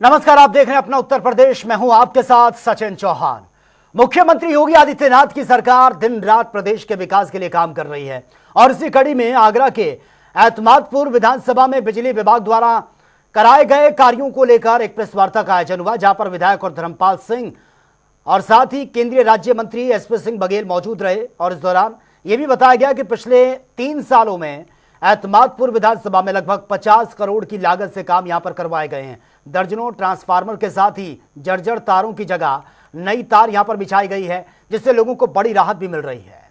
नमस्कार, आप देख रहे हैं अपना उत्तर प्रदेश। मैं हूं आपके साथ सचिन चौहान। मुख्यमंत्री योगी आदित्यनाथ की सरकार दिन रात प्रदेश के विकास के लिए काम कर रही है और इसी कड़ी में आगरा के एतमादपुर विधानसभा में बिजली विभाग द्वारा कराए गए कार्यों को लेकर एक प्रेस वार्ता का आयोजन हुआ, जहां पर विधायक और धर्मपाल सिंह और साथ ही केंद्रीय राज्य मंत्री एसपी सिंह बघेल मौजूद रहे। और इस दौरान यह भी बताया गया कि पिछले 3 सालों में एतमादपुर विधानसभा में लगभग 50 करोड़ की लागत से काम यहां पर करवाए गए हैं। दर्जनों ट्रांसफार्मर के साथ ही जर्जर तारों की जगह नई तार यहां पर बिछाई गई है, जिससे लोगों को बड़ी राहत भी मिल रही है।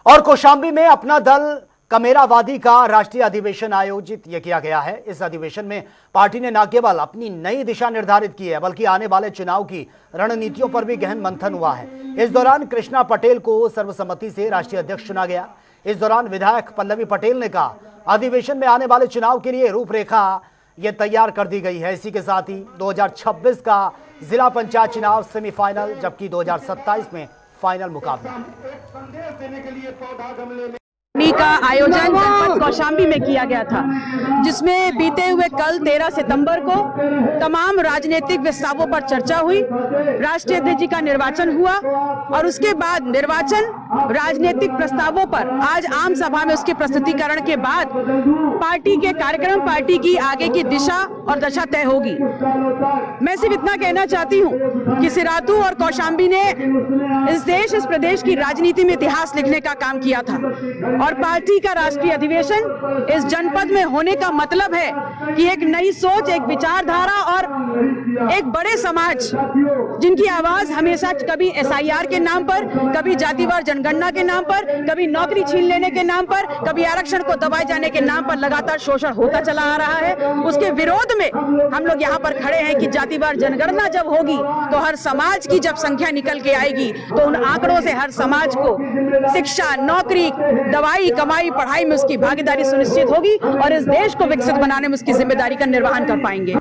और कौशाम्बी में अपना दल कमेरावादी का राष्ट्रीय अधिवेशन आयोजित किया गया है। इस अधिवेशन में पार्टी ने न केवल अपनी नई दिशा निर्धारित की है, बल्कि आने वाले चुनाव की रणनीतियों पर भी गहन मंथन हुआ है। इस दौरान कृष्णा पटेल को सर्वसम्मति से राष्ट्रीय अध्यक्ष चुना गया। इस दौरान विधायक पल्लवी पटेल ने कहा, अधिवेशन में आने वाले चुनाव के लिए रूपरेखा ये तैयार कर दी गई है। इसी के साथ ही 2026 का जिला पंचायत चुनाव सेमीफाइनल, जबकि 2027 में फाइनल मुकाबला का आयोजन जनपद कौशाम्बी में किया गया था, जिसमें बीते हुए कल 13 सितंबर को तमाम राजनीतिक प्रस्तावों पर चर्चा हुई। राष्ट्रीय अध्यक्ष जी का निर्वाचन हुआ और उसके बाद निर्वाचन राजनीतिक प्रस्तावों पर आज आम सभा में उसके प्रस्तुतिकरण के बाद पार्टी के कार्यक्रम, पार्टी की आगे की दिशा और दशा तय होगी। मैं सिर्फ इतना कहना चाहती हूँ कि सिराथू और कौशाम्बी ने इस देश, इस प्रदेश की राजनीति में इतिहास लिखने का काम किया था और पार्टी का राष्ट्रीय अधिवेशन इस जनपद में होने का मतलब है कि एक नई सोच, एक विचारधारा और एक बड़े समाज जिनकी आवाज हमेशा कभी एसआईआर के नाम पर, कभी जातिवार जनगणना के नाम पर, कभी नौकरी छीन लेने के नाम पर, कभी आरक्षण को दबाए जाने के नाम पर लगातार शोषण होता चला आ रहा है, उसके विरोध में हम लोग यहाँ पर खड़े हैं कि जातिवार जनगणना जब होगी तो हर समाज की जब संख्या निकल के आएगी तो उन आंकड़ों से हर समाज को शिक्षा, नौकरी, दवाई, कमाई, पढ़ाई में उसकी भागीदारी सुनिश्चित होगी और इस देश को विकसित बनाने में उसकी जिम्मेदारी का निर्वहन कर पाएंगे।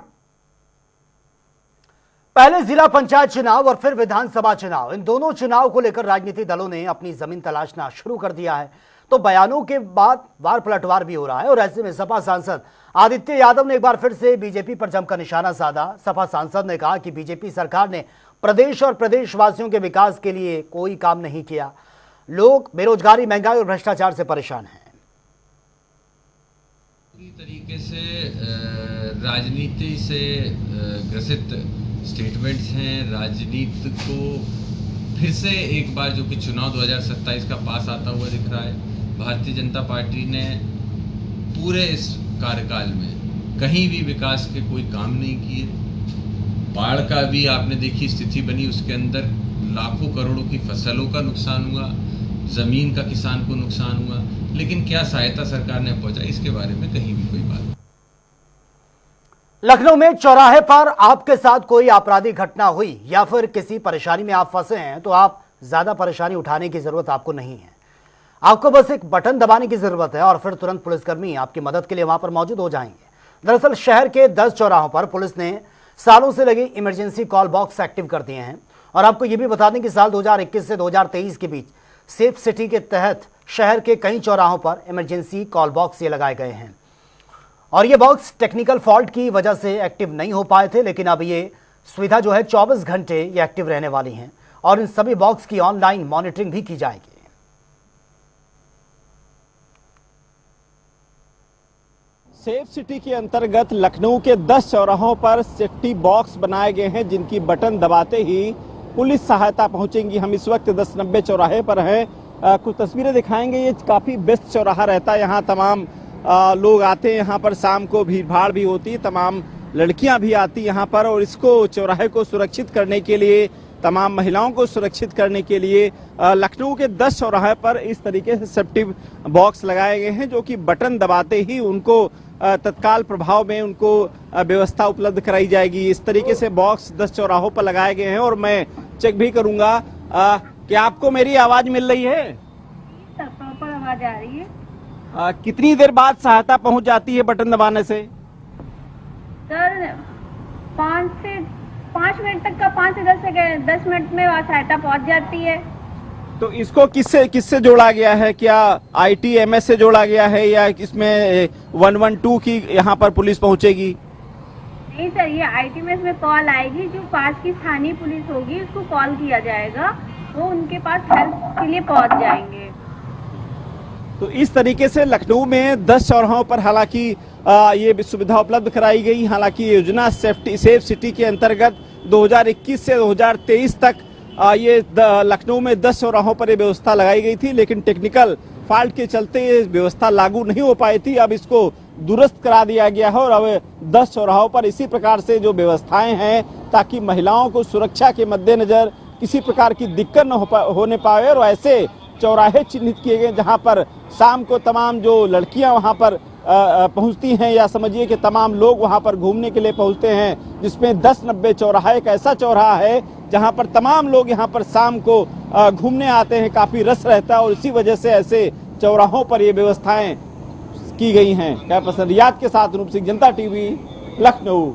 पहले जिला पंचायत चुनाव और फिर विधानसभा चुनाव, इन दोनों चुनाव को लेकर राजनीतिक दलों ने अपनी जमीन तलाशना शुरू कर दिया है। तो बयानों के बाद वार पलटवार भी हो रहा है और ऐसे में सपा सांसद आदित्य यादव ने एक बार फिर से बीजेपी पर जमकर निशाना साधा। सपा सांसद ने कहा कि बीजेपी सरकार ने प्रदेश और प्रदेशवासियों के विकास के लिए कोई काम नहीं किया। लोग बेरोजगारी, महंगाई और भ्रष्टाचार से परेशान हैं। तरीके से राजनीति से ग्रसित स्टेटमेंट्स हैं। राजनीति को फिर से एक बार जो कि चुनाव 2027 का पास आता हुआ दिख रहा है। भारतीय जनता पार्टी ने पूरे इस कार्यकाल में कहीं भी विकास के कोई काम नहीं किए। बाढ़ का भी आपने देखी स्थिति बनी, उसके अंदर लाखों करोड़ों की फसलों का नुकसान हुआ, जमीन का किसान को नुकसान हुआ, लेकिन क्या सहायता सरकार ने पहुंचाई, इसके बारे में कहीं भी कोई बात नहीं। लखनऊ में चौराहे पर आपके साथ कोई आपराधिक घटना हुई या फिर किसी परेशानी में आप फंसे हैं तो आप ज्यादा परेशानी उठाने की जरूरत आपको नहीं है। आपको बस एक बटन दबाने की जरूरत है और फिर तुरंत पुलिसकर्मी आपकी मदद के लिए वहां पर मौजूद हो जाएंगे। दरअसल शहर के 10 चौराहों पर पुलिस ने सालों से लगे इमरजेंसी कॉल बॉक्स एक्टिव कर दिए हैं। और आपको यह भी बता दें कि साल 2021 से 2023 के बीच सेफ सिटी के तहत शहर के कई चौराहों पर इमरजेंसी कॉल बॉक्स ये लगाए गए हैं और ये बॉक्स टेक्निकल फॉल्ट की वजह से एक्टिव नहीं हो पाए थे, लेकिन अब ये सुविधा जो है 24 घंटे ये एक्टिव रहने वाली हैं और इन सभी बॉक्स की ऑनलाइन मॉनिटरिंग भी की जाएगी। सेफ सिटी के अंतर्गत लखनऊ के 10 चौराहों पर सेफ्टी बॉक्स बनाए गए हैं, जिनकी बटन दबाते ही पुलिस सहायता पहुंचेंगी। हम इस वक्त 10-90 चौराहे पर हैं। कुछ तस्वीरें दिखाएंगे। ये काफी व्यस्त चौराहा रहता है, यहाँ तमाम लोग आते हैं। यहाँ पर शाम को भीड़ भाड़ भी होती है, तमाम लड़कियां भी आती यहाँ पर और इसको चौराहे को सुरक्षित करने के लिए, तमाम महिलाओं को सुरक्षित करने के लिए लखनऊ के 10 चौराहे पर इस तरीके से सेफ्टी बॉक्स लगाए गए हैं, जो कि बटन दबाते ही उनको तत्काल प्रभाव में उनको व्यवस्था उपलब्ध कराई जाएगी। इस तरीके से बॉक्स 10 चौराहों पर लगाए गए हैं और मैं चेक भी करूंगा कि आपको मेरी आवाज मिल रही है? प्रॉपर आवाज आ रही है। कितनी देर बाद सहायता पहुंच जाती है बटन दबाने से? सर 5 मिनट तक का, 5 से 10 मिनट में सहायता पहुंच जाती है। तो इसको किससे जोड़ा गया है? क्या ITMS से जोड़ा गया है या इसमें 112 की यहाँ पर पुलिस पहुंचेगी? नहीं सर, ये ITMS में कॉल आएगी, जो पास की स्थानीय पुलिस होगी उसको कॉल किया जाएगा, वो उनके पास हेल्प के लिए पहुंच जाएंगे। तो इस तरीके से लखनऊ में 10 चौराहों पर हालांकि ये सुविधा उपलब्ध कराई गई। हालांकि ये योजना सेफ सिटी के अंतर्गत 2021 से 2023 तक ये लखनऊ में 10 चौराहों पर ये व्यवस्था लगाई गई थी, लेकिन टेक्निकल फॉल्ट के चलते ये व्यवस्था लागू नहीं हो पाई थी। अब इसको दुरुस्त करा दिया गया है और अब 10 चौराहों पर इसी प्रकार से जो व्यवस्थाएं हैं, ताकि महिलाओं को सुरक्षा के मद्देनजर किसी प्रकार की दिक्कत न होने पाए, और ऐसे चौराहे चिन्हित किए गए जहां पर शाम को तमाम जो लड़कियां वहां पर पहुंचती हैं, या समझिए कि तमाम लोग वहां पर घूमने के लिए पहुंचते हैं, जिसमें 10-90 चौराहा एक ऐसा चौराहा है जहां पर तमाम लोग यहां पर शाम को घूमने आते हैं, काफी रश रहता है, और इसी वजह से ऐसे चौराहों पर ये व्यवस्थाएं की गई हैं। कैमरा पर्सन रियाद के साथ रूप सिंह, जनता टीवी, लखनऊ।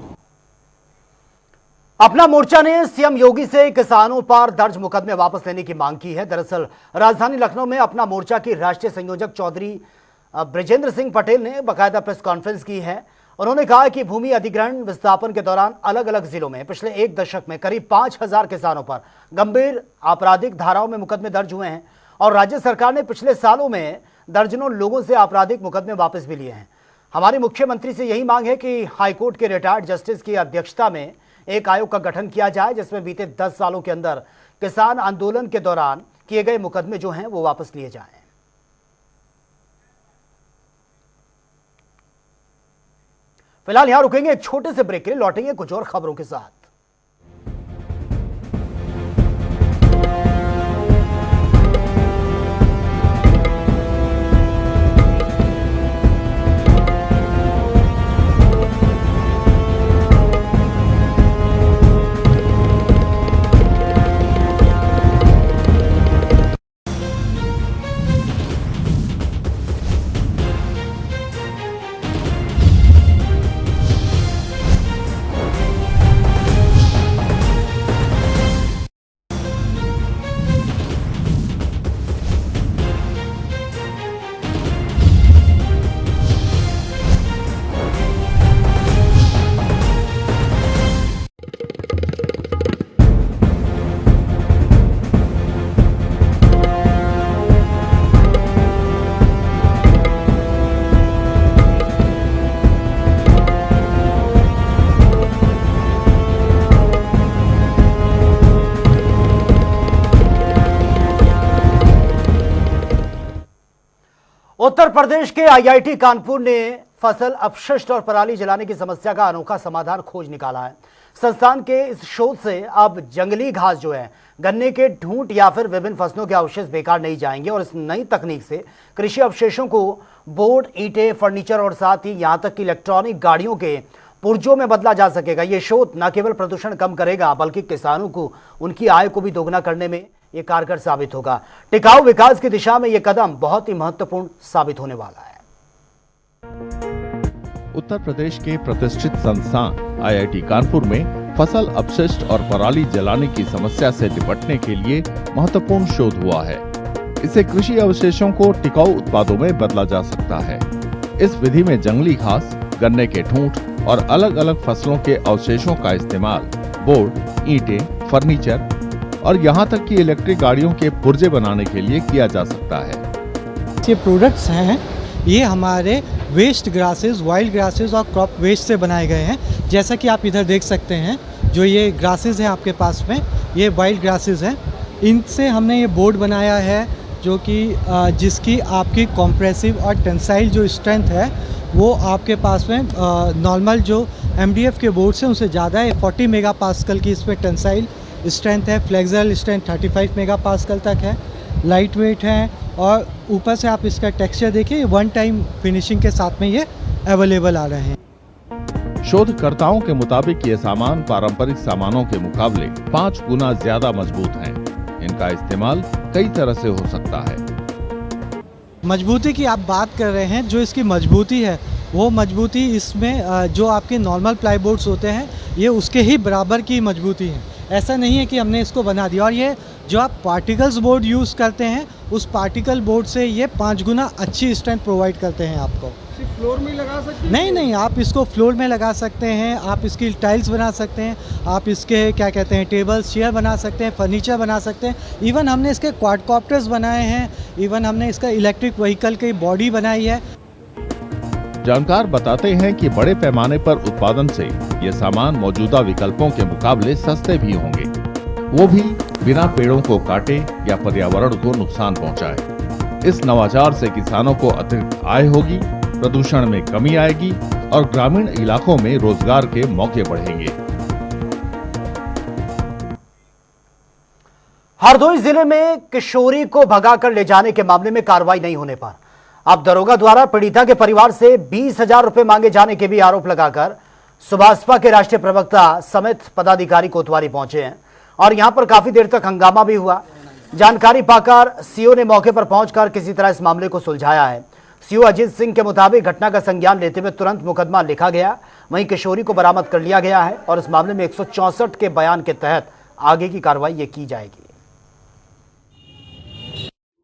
अपना मोर्चा ने सीएम योगी से किसानों पर दर्ज मुकदमे वापस लेने की मांग की है। दरअसल राजधानी लखनऊ में अपना मोर्चा की राष्ट्रीय संयोजक चौधरी ब्रजेंद्र सिंह पटेल ने बाकायदा प्रेस कॉन्फ्रेंस की है। उन्होंने कहा कि भूमि अधिग्रहण विस्थापन के दौरान अलग अलग जिलों में पिछले 1 दशक में करीब 5000 किसानों पर गंभीर आपराधिक धाराओं में मुकदमे दर्ज हुए हैं, और राज्य सरकार ने पिछले सालों में दर्जनों लोगों से आपराधिक मुकदमे वापस भी लिए हैं। हमारी मुख्यमंत्री से यही मांग है कि हाईकोर्ट के रिटायर्ड जस्टिस की अध्यक्षता में एक आयोग का गठन किया जाए, जिसमें बीते 10 सालों के अंदर किसान आंदोलन के दौरान किए गए मुकदमे जो हैं वो वापस लिए जाएं। फिलहाल यहां रुकेंगे, एक छोटे से ब्रेक के लिए लौटेंगे कुछ और खबरों के साथ। उत्तर प्रदेश के IIT कानपुर ने फसल अपशिष्ट और पराली जलाने की समस्या का अनोखा समाधान खोज निकाला है। संस्थान के इस शोध से अब जंगली घास जो है, गन्ने के ढूंढ या फिर विभिन्न फसलों के अवशेष बेकार नहीं जाएंगे, और इस नई तकनीक से कृषि अवशेषों को बोर्ड, ईंटें, फर्नीचर और साथ ही यहां तक कि इलेक्ट्रॉनिक गाड़ियों के पुर्जों में बदला जा सकेगा। ये शोध न केवल प्रदूषण कम करेगा, बल्कि किसानों को उनकी आय को भी दोगुना करने में ये कारगर साबित होगा। टिकाऊ विकास की दिशा में ये कदम बहुत ही महत्वपूर्ण साबित होने वाला है। उत्तर प्रदेश के प्रतिष्ठित संस्थान IIT कानपुर में फसल अपशिष्ट और पराली जलाने की समस्या से निपटने के लिए महत्वपूर्ण शोध हुआ है। इससे कृषि अवशेषों को टिकाऊ उत्पादों में बदला जा सकता है। इस विधि में जंगली घास, गन्ने के ठूंठ और अलग अलग फसलों के अवशेषों का इस्तेमाल बोर्ड, ईंटें, फर्नीचर और यहाँ तक कि इलेक्ट्रिक गाड़ियों के पुर्जे बनाने के लिए किया जा सकता है। ये प्रोडक्ट्स हैं, ये हमारे वेस्ट ग्रासेस, वाइल्ड ग्रासेस और क्रॉप वेस्ट से बनाए गए हैं। जैसा कि आप इधर देख सकते हैं, जो ये ग्रासेस हैं आपके पास में, ये वाइल्ड ग्रासेस हैं। इनसे हमने ये बोर्ड बनाया है, जो कि जिसकी आपकी कॉम्प्रेसिव और टेंसाइल जो स्ट्रेंथ है वो आपके पास में नॉर्मल जो MDF के बोर्ड से उनसे ज़्यादा है। 40 मेगापास्कल की इसमें टेंसाइल स्ट्रेंथ है, फ्लेक्सरल स्ट्रेंथ 35 मेगापास्कल तक है, लाइट वेट है, और ऊपर से आप इसका टेक्सचर देखिए, 1 टाइम फिनिशिंग के साथ में ये अवेलेबल आ रहे हैं। शोधकर्ताओं के मुताबिक ये सामान पारंपरिक सामानों के मुकाबले 5 गुना ज्यादा मजबूत हैं। इनका इस्तेमाल कई तरह से हो सकता है। मजबूती की आप बात कर रहे हैं, जो इसकी मजबूती है वो मजबूती इसमें जो आपके नॉर्मल प्लाईबोर्ड्स होते हैं, ये उसके ही बराबर की मजबूती है। ऐसा नहीं है कि हमने इसको बना दिया। और ये जो आप पार्टिकल्स बोर्ड यूज़ करते हैं, उस पार्टिकल बोर्ड से ये 5 गुना अच्छी स्ट्रेंथ प्रोवाइड करते हैं आपको। सिर्फ फ्लोर में ही लगा सकते हैं? नहीं, आप इसको फ्लोर में लगा सकते हैं, आप इसकी टाइल्स बना सकते हैं, आप इसके क्या कहते हैं टेबल्स चेयर बना सकते हैं, फर्नीचर बना सकते हैं। इवन हमने इसके क्वाडकॉप्टर्स बनाए हैं, इवन हमने इसका इलेक्ट्रिक व्हीकल की बॉडी बनाई है। जानकार बताते हैं कि बड़े पैमाने पर उत्पादन से ये सामान मौजूदा विकल्पों के मुकाबले सस्ते भी होंगे, वो भी बिना पेड़ों को काटे या पर्यावरण को नुकसान पहुंचाए। इस नवाचार से किसानों को अतिरिक्त आय होगी, प्रदूषण में कमी आएगी और ग्रामीण इलाकों में रोजगार के मौके बढ़ेंगे। हरदोई जिले में किशोरी को भगाकर ले जाने के मामले में कार्रवाई नहीं होने पर अब दरोगा द्वारा पीड़िता के परिवार से 20,000 रुपए मांगे जाने के भी आरोप लगाकर सुभाषपा के राष्ट्रीय प्रवक्ता समेत पदाधिकारी कोतवाली पहुंचे हैं और यहां पर काफी देर तक हंगामा भी हुआ। जानकारी पाकर सीओ ने मौके पर पहुंचकर किसी तरह इस मामले को सुलझाया है। सीओ अजीत सिंह के मुताबिक घटना का संज्ञान लेते हुए तुरंत मुकदमा लिखा गया, वहीं किशोरी को बरामद कर लिया गया है और इस मामले में 164 के बयान के तहत आगे की कार्रवाई ये की जाएगी।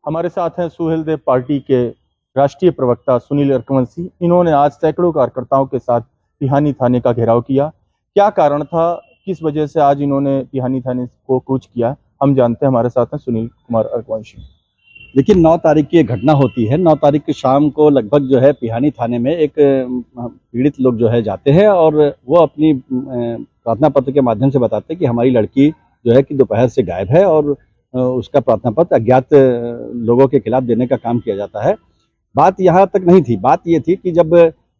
हमारे साथ हैं सुहेल देव पार्टी के राष्ट्रीय प्रवक्ता सुनील अरकवंशी। इन्होंने आज सैकड़ों कार्यकर्ताओं के साथ पिहानी थाने का घेराव किया। क्या कारण था, किस वजह से आज इन्होंने पिहानी थाने को कूच किया, हम जानते हैं। हमारे साथ हैं सुनील कुमार अरकवंशी। देखिए 9 तारीख की घटना होती है। 9 तारीख की शाम को लगभग जो है पिहानी थाने में एक पीड़ित लोग जो है जाते हैं और वो अपनी प्रार्थना पत्र के माध्यम से बताते हैं कि हमारी लड़की जो है कि दोपहर से गायब है और उसका प्रार्थना पत्र अज्ञात लोगों के खिलाफ देने का काम किया जाता है। बात यहाँ तक नहीं थी, बात ये थी कि जब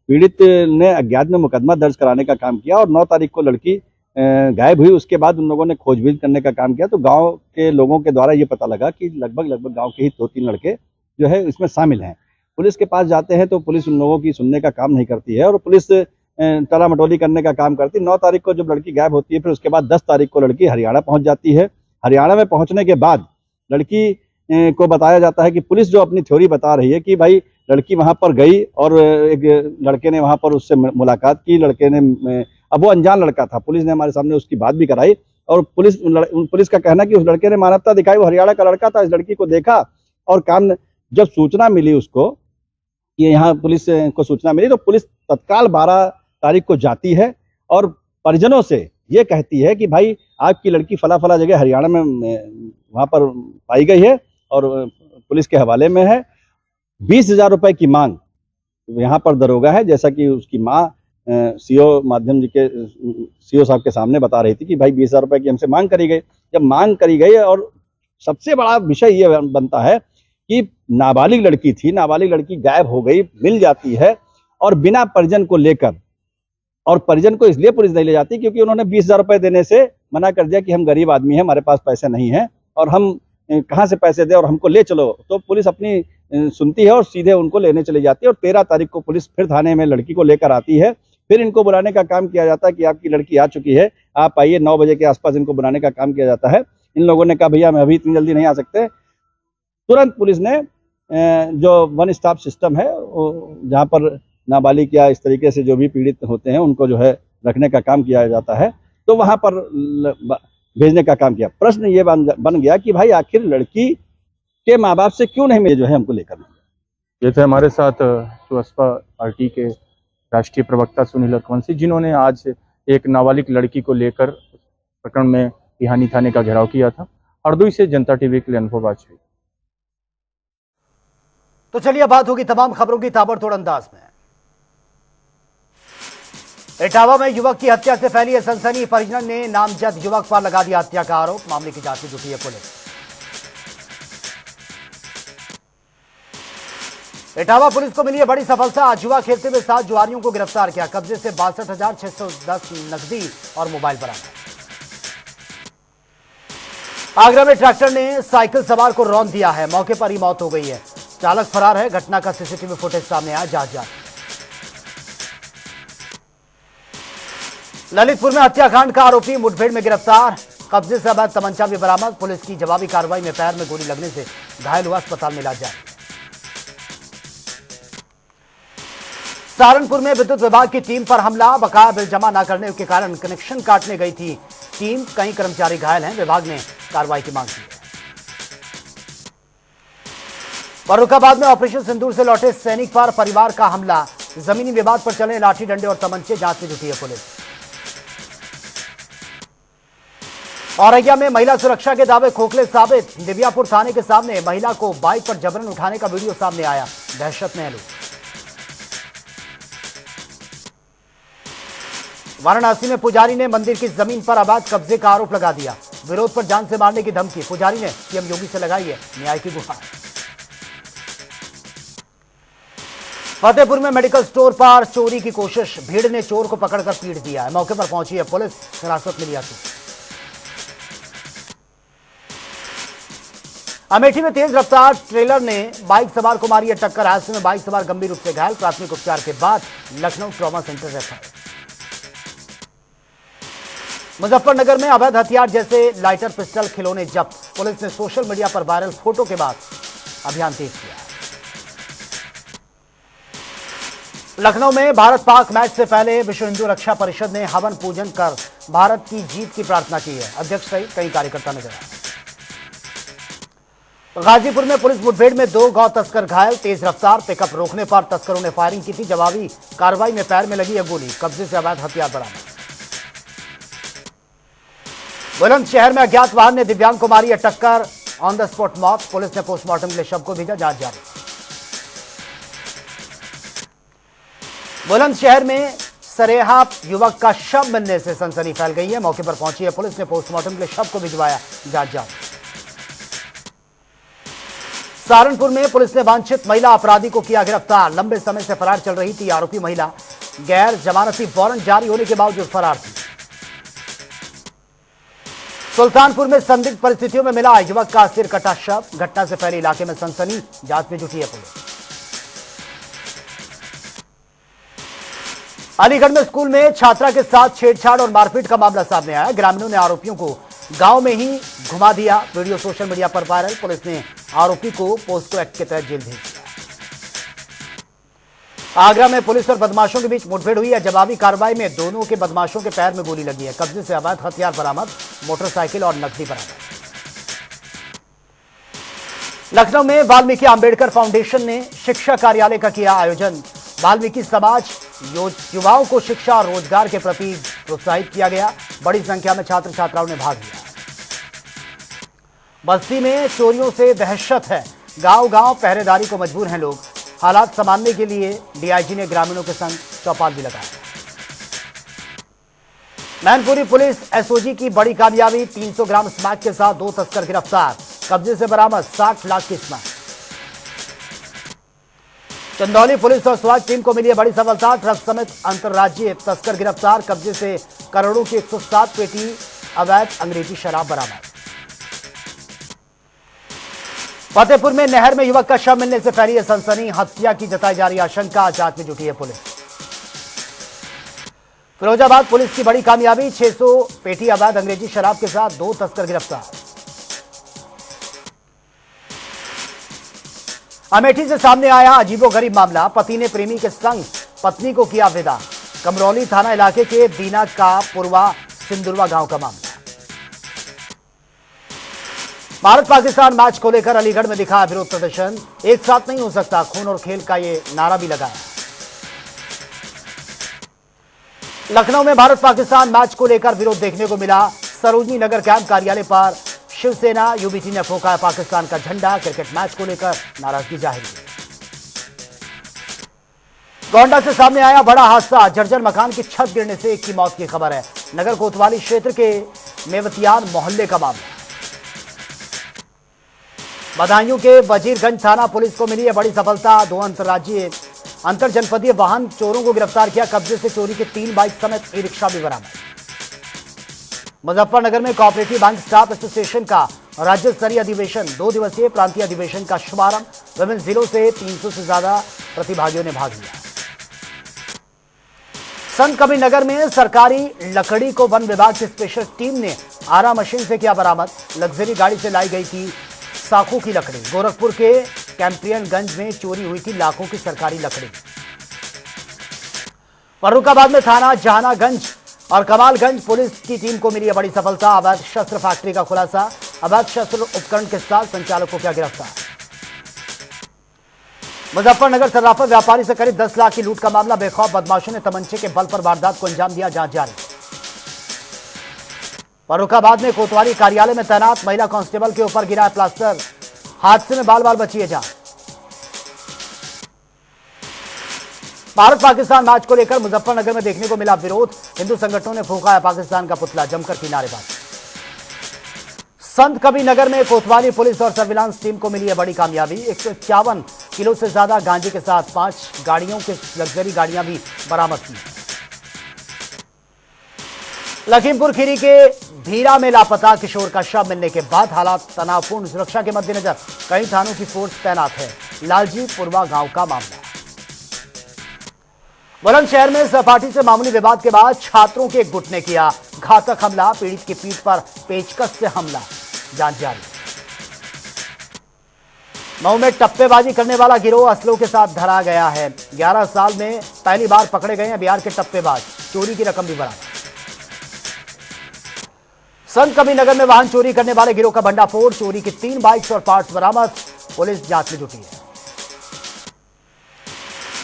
पीड़ित ने अज्ञात में मुकदमा दर्ज कराने का काम किया और 9 तारीख को लड़की गायब हुई, उसके बाद उन लोगों ने खोजबीन करने का काम किया तो गांव के लोगों के द्वारा ये पता लगा कि लगभग गांव के ही 2-3 लड़के जो है इसमें शामिल हैं। पुलिस के पास जाते हैं तो पुलिस उन लोगों की सुनने का काम नहीं करती है और पुलिस टला मटोली करने का काम करती है। 9 तारीख को जब लड़की गायब होती है, फिर उसके बाद 10 तारीख को लड़की हरियाणा पहुंच जाती है। हरियाणा में पहुंचने के बाद लड़की को बताया जाता है कि पुलिस जो अपनी थ्योरी बता रही है कि भाई लड़की वहां पर गई और एक लड़के ने वहां पर उससे मुलाकात की। लड़के ने, अब वो अनजान लड़का था, पुलिस ने हमारे सामने उसकी बात भी कराई और पुलिस का कहना कि उस लड़के ने मानवता दिखाई, वो हरियाणा का लड़का था। इस लड़की को देखा और काम, जब सूचना मिली उसको कि यहाँ पुलिस को सूचना मिली तो पुलिस तत्काल 12 तारीख को जाती है और परिजनों से ये कहती है कि भाई आपकी लड़की फला जगह हरियाणा में वहाँ पर पाई गई है और पुलिस के हवाले में है। 20,000 रुपए की मांग यहाँ पर दरोगा है, जैसा कि उसकी माँ सीओ माध्यम जी के सीओ साहब के सामने बता रही थी कि भाई 20,000 रुपए की हमसे मांग करी गई। जब मांग करी गई और सबसे बड़ा विषय ये बनता है कि नाबालिग लड़की थी, नाबालिग लड़की गायब हो गई, मिल जाती है और बिना परिजन को लेकर, और परिजन को इसलिए पुलिस नहीं ले जाती क्योंकि उन्होंने 20,000 रुपए देने से मना कर दिया कि हम गरीब आदमी हैं, हमारे पास पैसे नहीं हैं और हम कहाँ से पैसे दे और हमको ले चलो। तो पुलिस अपनी सुनती है और सीधे उनको लेने चली जाती है और 13 तारीख को पुलिस फिर थाने में लड़की को लेकर आती है। फिर इनको बुलाने का काम किया जाता है कि आपकी लड़की आ चुकी है, आप आइए। 9 बजे के आसपास इनको बुलाने का काम किया जाता है। इन लोगों ने कहा भैया हम अभी इतनी जल्दी नहीं आ सकते। तुरंत पुलिस ने जो वन स्टॉप सिस्टम है जहाँ पर नाबालिग या इस तरीके से जो भी पीड़ित होते हैं उनको जो है रखने का काम किया जाता है, तो वहाँ पर भेजने का काम किया। प्रश्न ये बन गया कि भाई आखिर लड़की के माँ बाप से क्यों नहीं मिले, जो है हमको लेकर। ये थे हमारे साथ सुभाषपा पार्टी के राष्ट्रीय प्रवक्ता सुनील अरकवंशी, जिन्होंने आज एक नाबालिग लड़की को लेकर प्रकरण में पिहानी थाने का घेराव किया था। हरदोई से जनता टीवी के लिए अनुभव वाजपेयी। तो चलिए बात होगी तमाम खबरों की ताबड़तोड़ अंदाज में। इटावा में युवक की हत्या से फैली है सनसनी। परिजन ने नामजद युवक पर लगा दिया हत्या का आरोप। मामले की जांच में जुटी है पुलिस। इटावा पुलिस को मिली है बड़ी सफलता। आज जुआ खेलते हुए 7 जुआरियों को गिरफ्तार किया। कब्जे से 62,610 नकदी और मोबाइल बरामद। आगरा में ट्रैक्टर ने साइकिल सवार को रौंद दिया है, मौके पर ही मौत हो गई है। चालक फरार है। घटना का सीसीटीवी फुटेज सामने आया, जांच जारी। ललितपुर में हत्याकांड का आरोपी मुठभेड़ में गिरफ्तार। कब्जे से अवैध तमंचा भी बरामद। पुलिस की जवाबी कार्रवाई में पैर में गोली लगने से घायल हुआ, अस्पताल में इलाज जारी। सहारनपुर में विद्युत विभाग की टीम पर हमला। बकाया बिल जमा न करने के कारण कनेक्शन काटने गई थी टीम, कई कर्मचारी घायल हैं। विभाग ने कार्रवाई की मांग की है। फर्रुखाबाद में ऑपरेशन सिंदूर से लौटे सैनिक पर परिवार का हमला। जमीनी विवाद पर चले लाठी डंडे और तमंचे, जांच में जुटी है पुलिस। औरैया में महिला सुरक्षा के दावे खोखले साबित। दिव्यापुर थाने के सामने महिला को बाइक पर जबरन उठाने का वीडियो सामने आया। दहशत में है लोग। वाराणसी में पुजारी ने मंदिर की जमीन पर अवैध कब्जे का आरोप लगा दिया। विरोध पर जान से मारने की धमकी। पुजारी ने सीएम योगी से लगाई है न्याय की गुहार। फतेहपुर में मेडिकल स्टोर पर चोरी की कोशिश। भीड़ ने चोर को पकड़कर पीट दिया है। मौके पर पहुंची है पुलिस, हिरासत में लिया चोर। अमेठी में तेज रफ्तार ट्रेलर ने बाइक सवार को मारी है टक्कर। हादसे में बाइक सवार गंभीर रूप से घायल। प्राथमिक उपचार के बाद Lucknow trauma centre refer. Muzaffarnagar में अवैध हथियार जैसे लाइटर, पिस्टल, खिलौने जब्त। पुलिस ने सोशल मीडिया पर वायरल फोटो के बाद अभियान तेज किया। लखनऊ में भारत पाक मैच से पहले विश्व हिंदू रक्षा परिषद ने हवन पूजन कर भारत की जीत की प्रार्थना की है। अध्यक्ष सहित कई कार्यकर्ता नजर आए। गाजीपुर में पुलिस मुठभेड़ में 2 गौ तस्कर घायल। तेज रफ्तार पिकअप रोकने पर तस्करों ने फायरिंग की थी। जवाबी कार्रवाई में पैर में लगी है गोली। कब्जे से अवैध हथियार बरामद। बुलंदशहर में अज्ञात वाहन ने दिव्यांग को मारी है टक्कर। ऑन द स्पॉट मौत। पुलिस ने पोस्टमार्टम के लिए शव को भेजा, जांच जारी। बुलंदशहर में सरेहा युवक का शव मिलने से सनसनी फैल गई है। मौके पर पहुंची है पुलिस ने पोस्टमार्टम के लिए शव को भिजवाया, जांच जारी। सहारनपुर में पुलिस ने वांछित महिला अपराधी को किया गिरफ्तार। लंबे समय से फरार चल रही थी आरोपी महिला। गैर जमानती वारंट जारी होने के बावजूद फरार थी। सुल्तानपुर में संदिग्ध परिस्थितियों में मिला युवक का सिर कटा शव। घटना से पहले इलाके में सनसनी, जांच में जुटी है पुलिस। अलीगढ़ में स्कूल में छात्रा के साथ छेड़छाड़ और मारपीट का मामला सामने आया। ग्रामीणों ने आरोपियों को गांव में ही घुमा दिया। वीडियो सोशल मीडिया पर वायरल। पुलिस ने आरोपी को पोस्को एक्ट के तहत जेल भेज दिया। आगरा में पुलिस और बदमाशों के बीच मुठभेड़ हुई है। जवाबी कार्रवाई में दोनों के बदमाशों के पैर में गोली लगी है। कब्जे से अवैध हथियार बरामद, मोटरसाइकिल और नकदी बरामद। लखनऊ में वाल्मीकि आंबेडकर फाउंडेशन ने शिक्षा कार्यालय का किया आयोजन। वाल्मीकि समाज युवाओं को शिक्षा और रोजगार के प्रति प्रोत्साहित किया गया। बड़ी संख्या में छात्र छात्राओं ने भाग लिया। बस्ती में चोरियों से दहशत है। गांव गांव पहरेदारी को मजबूर हैं लोग। हालात संभालने के लिए डीआईजी ने ग्रामीणों के संग चौपाल भी लगाया। मैनपुरी पुलिस एसओजी की बड़ी कामयाबी। 300 ग्राम स्मैक के साथ 2 तस्कर गिरफ्तार। कब्जे से बरामद 60 लाख की स्मैक। चंदौली पुलिस और स्वाट टीम को मिली है बड़ी सफलता। ट्रक समेत अंतर्राज्यीय तस्कर गिरफ्तार। कब्जे से करोड़ों की 107 पेटी अवैध अंग्रेजी शराब बरामद। फतेहपुर में नहर में युवक का शव मिलने से फैली है सनसनी। हत्या की जताई जा रही आशंका, जांच में जुटी है पुलिस। फिरोजाबाद पुलिस की बड़ी कामयाबी। 600 पेटी अवैध अंग्रेजी शराब के साथ 2 तस्कर गिरफ्तार। अमेठी से सामने आया अजीबोगरीब मामला। पति ने प्रेमी के संग पत्नी को किया विदा। कमरौली थाना इलाके के दीना का पुरवा सिंदुरवा गांव का मामला। भारत पाकिस्तान मैच को लेकर अलीगढ़ में दिखा विरोध प्रदर्शन। एक साथ नहीं हो सकता खून और खेल का ये नारा भी लगाया। लखनऊ में भारत पाकिस्तान मैच को लेकर विरोध देखने को मिला। सरोजनी नगर कैंप कार्यालय पर शिवसेना यूबीटी ने फूंका पाकिस्तान का झंडा। क्रिकेट मैच को लेकर नाराजगी जाहिर की। गोंडा से सामने आया बड़ा हादसा। जर्जर मकान की छत गिरने से एक की मौत की खबर है। नगर कोतवाली क्षेत्र के मेवतियान मोहल्ले का मामला। बदायूं के वजीरगंज थाना पुलिस को मिली है बड़ी सफलता। 2 अंतर्राज्यीय अंतरजनपदीय वाहन चोरों को गिरफ्तार किया। कब्जे से चोरी के 3 बाइक समेत ई-रिक्शा भी बरामद। मुजफ्फरनगर में कोऑपरेटिव बैंक स्टाफ एसोसिएशन का राज्य स्तरीय अधिवेशन। 2 दिवसीय प्रांतीय अधिवेशन का शुभारंभ। विभिन्न जिलों से 300 से ज्यादा प्रतिभागियों ने भाग लिया। संत कबीरनगर में सरकारी लकड़ी को वन विभाग की स्पेशल टीम ने आरा मशीन से किया बरामद। लग्जरी गाड़ी से लाई गई थी साखू की लकड़ी। गोरखपुर के कैंपियनगंज में चोरी हुई थी लाखों की सरकारी लकड़ी। फर्रुखाबाद में थाना जहानागंज और कमालगंज पुलिस की टीम को मिली है बड़ी सफलता। अवैध शस्त्र फैक्ट्री का खुलासा, अवैध शस्त्र उपकरण के साथ संचालक को किया गिरफ्तार। मुजफ्फरनगर सर्राफा व्यापारी से करीब 10 लाख की लूट का मामला, बेखौफ बदमाशों ने तमंचे के बल पर वारदात को अंजाम दिया, जांच जारी। फर्रुखाबाद में कोतवाली कार्यालय में तैनात महिला कांस्टेबल के ऊपर गिरा है प्लास्टर, हादसे में बाल बाल बची है जान। भारत पाकिस्तान मैच को लेकर मुजफ्फरनगर में देखने को मिला विरोध, हिंदू संगठनों ने फूंका है पाकिस्तान का पुतला, जमकर की नारेबाजी। संत कबीर नगर में कोतवाली पुलिस और सर्विलांस टीम को मिली है बड़ी कामयाबी, 151 किलो से ज्यादा गांजे के साथ 5 गाड़ियों के लग्जरी गाड़ियां भी बरामद की। लखीमपुर खीरी के भीरा में लापता किशोर का शव मिलने के बाद हालात तनावपूर्ण, सुरक्षा के मद्देनजर कई थानों की फोर्स तैनात है। लालजी पुरवा गांव का मामला। बुलंदशहर में सहपाठी से मामूली विवाद के बाद छात्रों के एक गुट ने किया घातक हमला, पीड़ित की पीठ पर पेचकस से हमला, जांच जारी। मऊ में टप्पेबाजी करने वाला गिरोह असलों के साथ धरा गया है, 11 साल में पहली बार पकड़े गए हैं बिहार के टप्पेबाज, चोरी की रकम भी बरामद। संत कबीर नगर में वाहन चोरी करने वाले गिरोह का भंडाफोड़, चोरी की 3 बाइक्स और पार्ट्स बरामद, पुलिस जांच में जुटी है।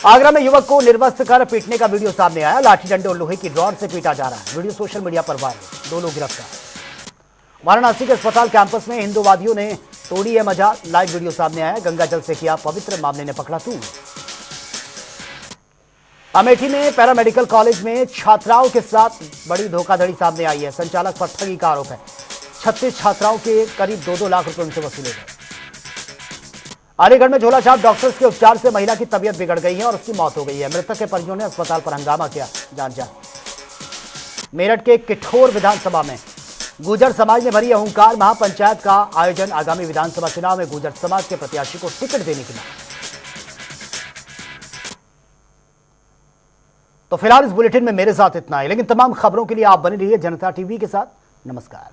आगरा में युवक को निर्वस्त्र कर पीटने का वीडियो सामने आया, लाठी डंडे और लोहे की रॉड से पीटा जा रहा है, वीडियो सोशल मीडिया पर वायरल, 2 लोग गिरफ्तार। वाराणसी के अस्पताल कैंपस में हिंदुवादियों ने तोड़ी है मजा, लाइव वीडियो सामने आया, गंगा जल से किया पवित्र, मामले ने पकड़ा तूल। अमेठी में पैरामेडिकल कॉलेज में छात्राओं के साथ बड़ी धोखाधड़ी सामने आई है, संचालक पर ठगी का आरोप है, 36 छात्राओं के करीब 2-2 लाख रुपए उनसे वसूले गए। अलीगढ़ में झोलाछाप डॉक्टर्स के उपचार से महिला की तबीयत बिगड़ गई है और उसकी मौत हो गई है, मृतक के परिजनों ने अस्पताल पर हंगामा किया, जांच जारी। मेरठ के किठौर विधानसभा में गुर्जर समाज ने भरी अहंकार, महापंचायत का आयोजन, आगामी विधानसभा चुनाव में गुर्जर समाज के प्रत्याशी को टिकट देने की मांग। तो फिलहाल इस बुलेटिन में मेरे साथ इतना ही, लेकिन तमाम खबरों के लिए आप बने रहिए जनता टीवी के साथ। नमस्कार।